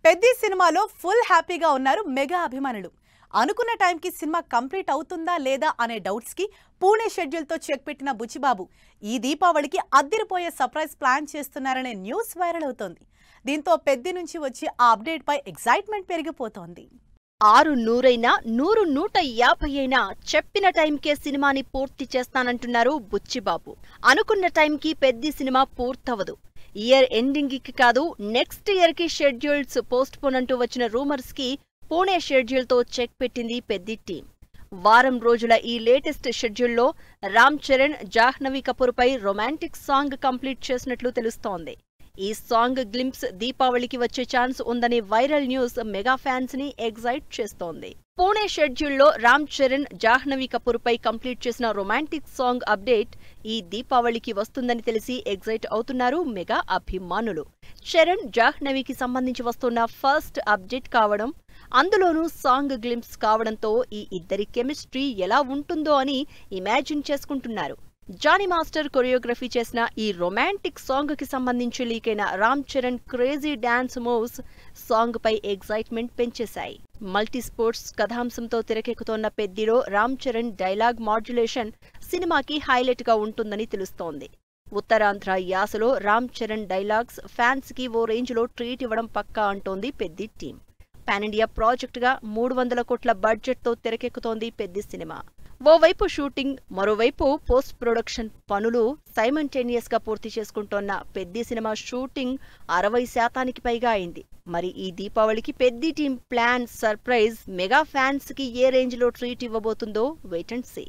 పెద్ది సినిమాలో ఫుల్ హ్యాపీగా ఉన్నారు మెగా అభిమానులు. అనుకున్న టైంకి సినిమా కంప్లీట్ అవుతుందా లేదా అనే డౌట్స్ కి పూణే షెడ్యూల్ తో చెక్ పెట్టిన బుచ్చిబాబు ఈ దీపావళికి అద్దరిపోయే సర్ప్రైజ్ ప్లాన్ చేస్తున్నారనే న్యూస్ వైరల్ అవుతోంది. దీంతో పెద్ది నుంచి వచ్చి ఆ అప్డేట్ పై ఎక్సైట్మెంట్ పెరిగిపోతోంది. 600 100 150 చెప్పిన టైంకే సినిమాని పూర్తి చేస్తానంటున్నారు బుచ్చిబాబు. అనుకున్న టైంకి పెద్ది సినిమా పూర్తవదు. ఇయర్ ఎండింగ్ కి కాదు, నెక్స్ట్ ఇయర్ కి షెడ్యూల్స్ పోస్ట్ పోన్ అంటూ వచ్చిన రూమర్స్ కి పూణే షెడ్యూల్ తో చెక్ పెట్టింది పెద్ది టీం. వారం రోజుల ఈ లేటెస్ట్ షెడ్యూల్లో రామ్ చరణ్, జాహ్నవి కపూర్ పై రొమాంటిక్ సాంగ్ కంప్లీట్ చేసినట్లు తెలుస్తోంది. ఈ సాంగ్ గ్లింప్స్ దీపావళికి వచ్చే ఛాన్స్ ఉందనే వైరల్ న్యూస్ మెగా ఫ్యాన్స్ ని ఎగ్జైట్ చేస్తోంది. పూణే షెడ్యూల్లో రామ్ చరణ్, జాహ్నవి కపూర్ పై కంప్లీట్ చేసిన రొమాంటిక్ సాంగ్ అప్డేట్ ఈ దీపావళికి వస్తుందని తెలిసి ఎగ్జైట్ అవుతున్నారు మెగా అభిమానులు. చరణ్, జాహ్నవికి సంబంధించి వస్తున్న ఫస్ట్ అప్డేట్ కావడం, అందులోనూ సాంగ్ గ్లింప్స్ కావడంతో ఈ ఇద్దరి కెమిస్ట్రీ ఎలా ఉంటుందో అని ఇమాజిన్ చేసుకుంటున్నారు. జానీ మాస్టర్ కొరియోగ్రఫీ చేసిన ఈ రొమాంటిక్ సాంగ్ కి సంబంధించి లీక్ అయిన Ram Charan crazy dance moves song పై ఎగ్జైట్మెంట్ పెంచేశాయి. మల్టీ స్పోర్ట్స్ కథాంశంతో తెరకెక్కుతోన్న పెద్దిలో రామ్ చరణ్ డైలాగ్ మాడ్యులేషన్ సినిమాకి హైలైట్ గా ఉంటుందని తెలుస్తోంది. ఉత్తరాంధ్ర యాసలో రామ్ చరణ్ డైలాగ్స్ ఫ్యాన్స్ కి ఓ రేంజ్ లో ట్రీట్ ఇవ్వడం పక్కా అంటోంది Peddi team. Pan India project గా 300 కోట్ల బడ్జెట్ తో తెరకెక్కుతోంది పెద్ది సినిమా. ఓవైపు షూటింగ్, మరోవైపు పోస్ట్ ప్రొడక్షన్ పనులు సైమల్టేనియస్ గా పూర్తి చేసుకుంటోన్న పెద్ది సినిమా షూటింగ్ 60% పైగా అయింది. మరి ఈ దీపావళికి Peddi team plan surprise mega fans కి ఏ రేంజ్ లో ట్రీట్ ఇవ్వబోతుందో వెయిట్ అండ్ సీ.